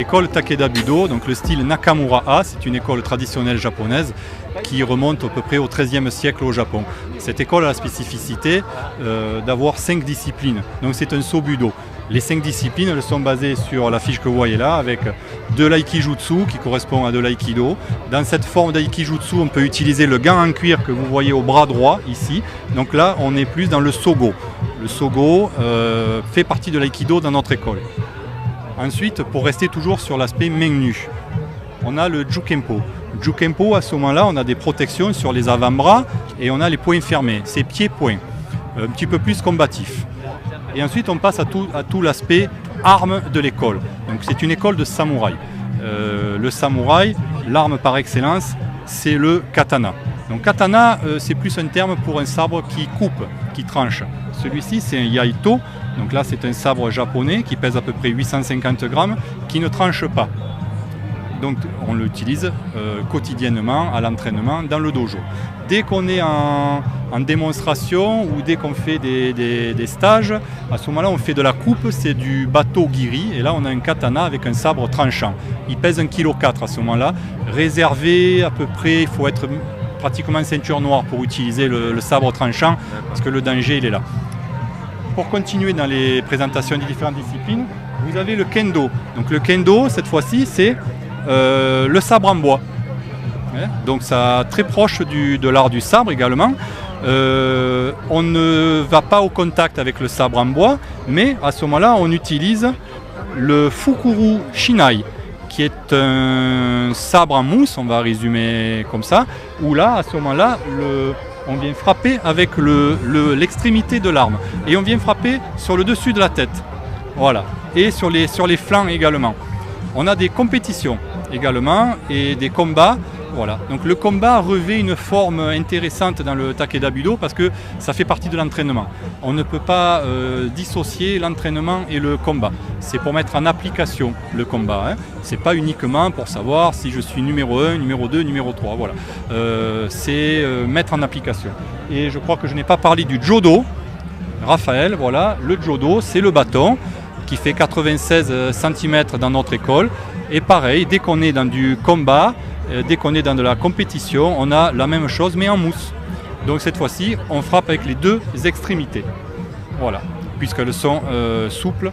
L'école Takeda Budo, donc le style Nakamura-ha, c'est une école traditionnelle japonaise qui remonte à peu près au XIIIe siècle au Japon. Cette école a la spécificité d'avoir 5 disciplines, donc c'est un Sobudo. Les 5 disciplines, elles sont basées sur la fiche que vous voyez là, avec de l'aikijutsu qui correspond à de l'aïkido. Dans cette forme d'aikijutsu, on peut utiliser le gant en cuir que vous voyez au bras droit ici. Donc là, on est plus dans le sogo. Le sogo fait partie de l'aïkido dans notre école. Ensuite, pour rester toujours sur l'aspect main nue, on a le Jukempo. Jukempo, à ce moment-là, on a des protections sur les avant-bras et on a les poings fermés, c'est pieds-poings, un petit peu plus combatif. Et ensuite, on passe à tout l'aspect armes de l'école. Donc, c'est une école de samouraï. Le samouraï, l'arme par excellence, c'est le katana. Donc, katana, c'est plus un terme pour un sabre qui coupe, qui tranche. Celui-ci, c'est un yaito. Donc là, c'est un sabre japonais qui pèse à peu près 850 grammes, qui ne tranche pas. Donc, on l'utilise quotidiennement à l'entraînement dans le dojo. Dès qu'on est en démonstration ou dès qu'on fait des stages, à ce moment-là, on fait de la coupe, c'est du bato giri. Et là, on a un katana avec un sabre tranchant. Il pèse 1,4 kg à ce moment-là. Réservé à peu près, il faut être pratiquement ceinture noire pour utiliser le sabre tranchant, parce que le danger, il est là. Pour continuer dans les présentations des différentes disciplines, vous avez le kendo. Donc le kendo, cette fois-ci, c'est le sabre en bois. Donc ça très proche de l'art du sabre également. On ne va pas au contact avec le sabre en bois, mais à ce moment-là, on utilise le fukuru shinai, qui est un sabre en mousse, on va résumer comme ça, où là, à ce moment-là, on vient frapper avec l'extrémité de l'arme. Et on vient frapper sur le dessus de la tête. Voilà. Et sur les flancs également. On a des compétitions également et des combats. Voilà. Donc le combat revêt une forme intéressante dans le Takeda Budo parce que ça fait partie de l'entraînement. On ne peut pas dissocier l'entraînement et le combat. C'est pour mettre en application le combat. Hein. C'est pas uniquement pour savoir si je suis numéro 1, numéro 2, numéro 3. Voilà. C'est mettre en application. Et je crois que je n'ai pas parlé du Jodo. Raphaël, voilà. Le Jodo, c'est le bâton qui fait 96 cm dans notre école. Et pareil, dès qu'on est dans du combat, dès qu'on est dans de la compétition, on a la même chose mais en mousse. Donc cette fois-ci, on frappe avec les 2 extrémités. Voilà, puisqu'elles sont souples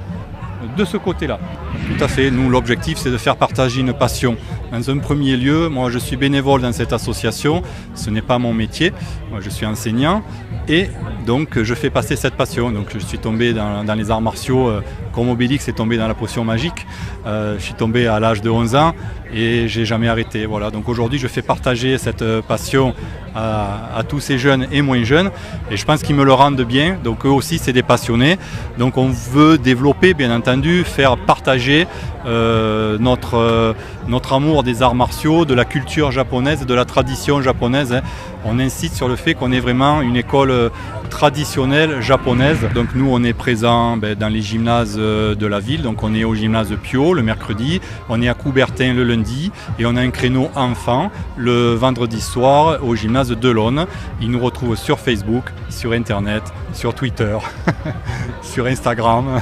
de ce côté-là. Tout à fait, nous l'objectif c'est de faire partager une passion. Dans un premier lieu, moi je suis bénévole dans cette association, ce n'est pas mon métier, moi je suis enseignant et donc je fais passer cette passion. Donc je suis tombé dans les arts martiaux comme Obélix est tombé dans la potion magique. Je suis tombé à l'âge de 11 ans et j'ai jamais arrêté. Voilà. Donc aujourd'hui je fais partager cette passion à tous ces jeunes et moins jeunes et je pense qu'ils me le rendent bien. Donc eux aussi c'est des passionnés. Donc on veut développer bien entendu, faire partager notre amour des arts martiaux, de la culture japonaise, de la tradition japonaise. Hein. On insiste sur le fait qu'on est vraiment une école traditionnelle japonaise. Donc nous on est présent dans les gymnases de la ville. Donc on est au gymnase Pio le mercredi, on est à Coubertin le lundi et on a un créneau enfant le vendredi soir au gymnase de l'Aune. Ils nous retrouvent sur Facebook, sur internet, sur Twitter, sur Instagram.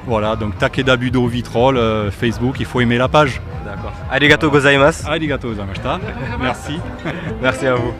Voilà, donc Takeda Budo Vitrolles, Facebook, il faut aimer la page. D'accord. Arigatou gozaimasu. Arigatou gozaimashita. Merci. Merci à vous.